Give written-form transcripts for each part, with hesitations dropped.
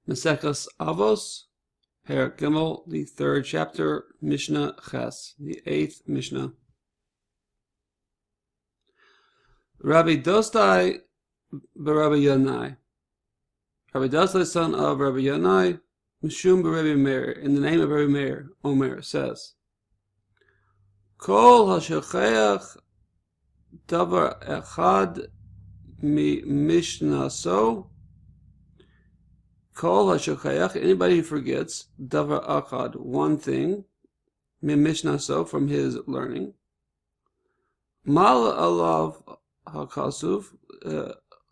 Maseches Avos, Pirkei, the third chapter, Mishnah Ches, the eighth Mishnah. Rabbi Dostai b'Rabbi Yonai. Rabbi Dostai, son of Rabbi Yonai, Mishum b'Rabbi Meir, in the name of Rabbi Meir, Omer, says, Kol ha'shecheach davar echad mi mishnaso. Kol ha'shecheach, anybody who forgets, davar echad, one thing, mi mishnaso, from his learning. Mal alav ha'kasuv,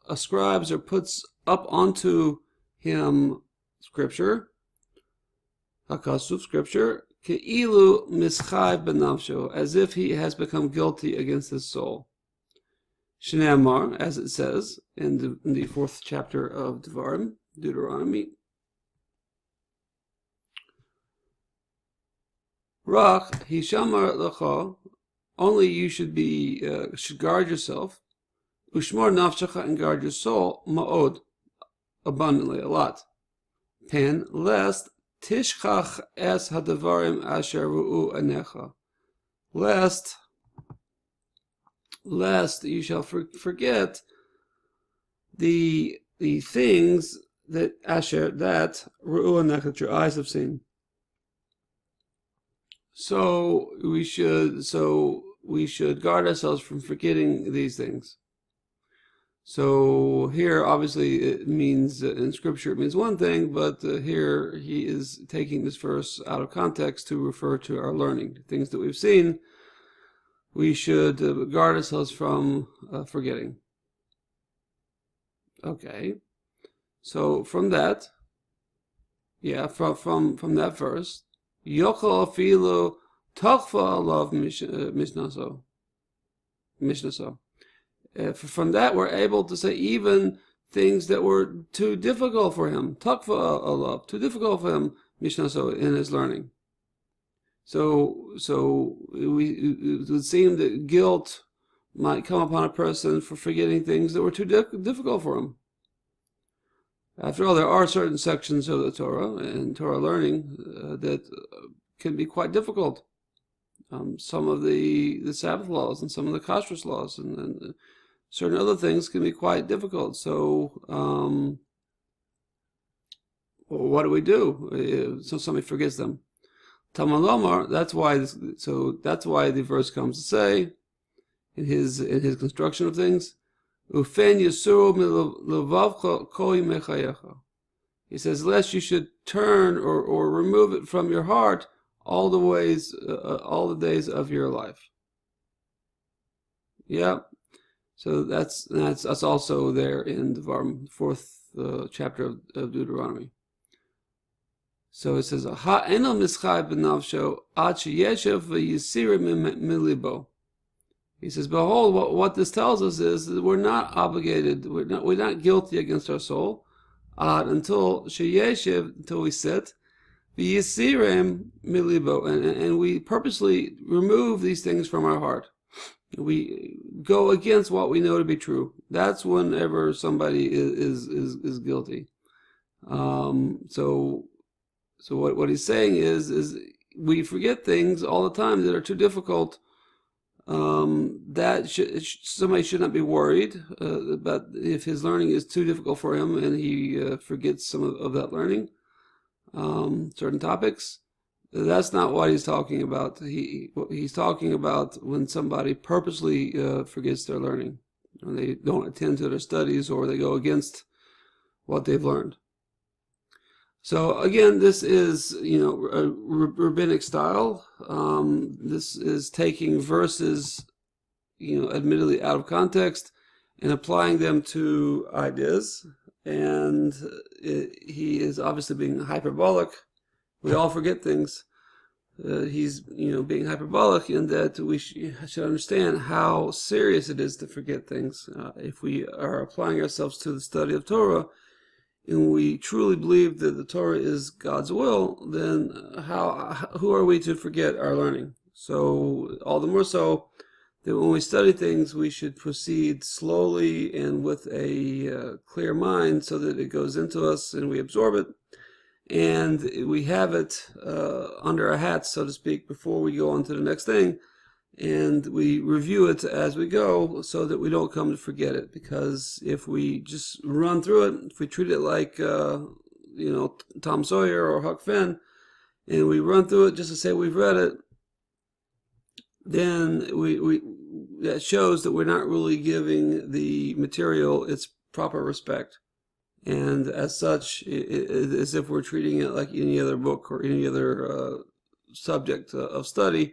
ascribes or puts up onto him scripture, ha'kasuv, scripture, ke'ilu mischai benavsho, as if he has become guilty against his soul. Shnei Amar, as it says in the fourth chapter of Deuteronomy. Rach hishamar lecha, only you should guard yourself. Ushmor nafshecha, and guard your soul, ma'od, abundantly, a lot. Pen, lest tishchach es hadavarim asher ru'u anecha, lest you shall forget the things that ru'u anecha, that your eyes have seen. So we should guard ourselves from forgetting these things. So here, obviously, it means, in Scripture, it means one thing, but here he is taking this verse out of context to refer to our learning. Things that we've seen, we should guard ourselves from forgetting. Okay, so from that, from that verse, Yochel afilu tochva alav mishnaso. From that, we're able to say even things that were too difficult for him, takva alav, too difficult for him, mishnaso, in his learning. So it would seem that guilt might come upon a person for forgetting things that were too difficult for him. After all, there are certain sections of the Torah and Torah learning that can be quite difficult. Some of the Sabbath laws and some of the kashrus laws and certain other things can be quite difficult. So, what do we do? So somebody forgets them. Talmud Lomar. That's why the verse comes to say, in his construction of things, Ufen yisuru milavavcha kol yimei chayecha. He says, lest you should turn or remove it from your heart all the days of your life. Yeah. So that's also there in the fourth chapter of Deuteronomy. So it says, "Ha'enel mischai b'navsho ad sheyeshev v'yisira milibo." He says, "Behold, what this tells us is that we're not obligated, we're not guilty against our soul, until sheyeshev, until we sit, v'yisirem milibo, and we purposely remove these things from our heart. We go against what we know to be true. That's whenever somebody is guilty. So what he's saying is we forget things all the time that are too difficult. Somebody should not be worried about if his learning is too difficult for him and he forgets some of that learning, certain topics. That's not what he's talking about. He's talking about when somebody purposely forgets their learning, or they don't attend to their studies, or they go against what they've learned. So again, this is a rabbinic style. This is taking verses, admittedly out of context, and applying them to ideas. And he is obviously being hyperbolic. We all forget things. He's, being hyperbolic in that we should understand how serious it is to forget things. If we are applying ourselves to the study of Torah, and we truly believe that the Torah is God's will, then who are we to forget our learning? So all the more so that when we study things, we should proceed slowly and with a clear mind so that it goes into us and we absorb it. And we have it under our hats, so to speak, before we go on to the next thing. And we review it as we go so that we don't come to forget it. Because if we just run through it, if we treat it like, Tom Sawyer or Huck Finn, and we run through it just to say we've read it, then that shows that we're not really giving the material its proper respect. And as such, as if we're treating it like any other book or any other subject of study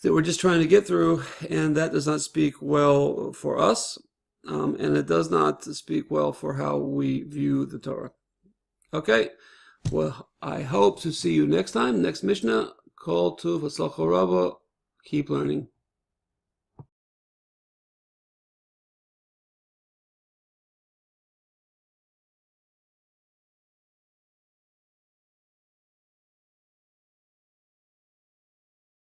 that we're just trying to get through, and that does not speak well for us, and it does not speak well for how we view the Torah. Okay, well, I hope to see you next time, next Mishnah. Kol Tuv V'Atzlacha Rabba. Keep learning.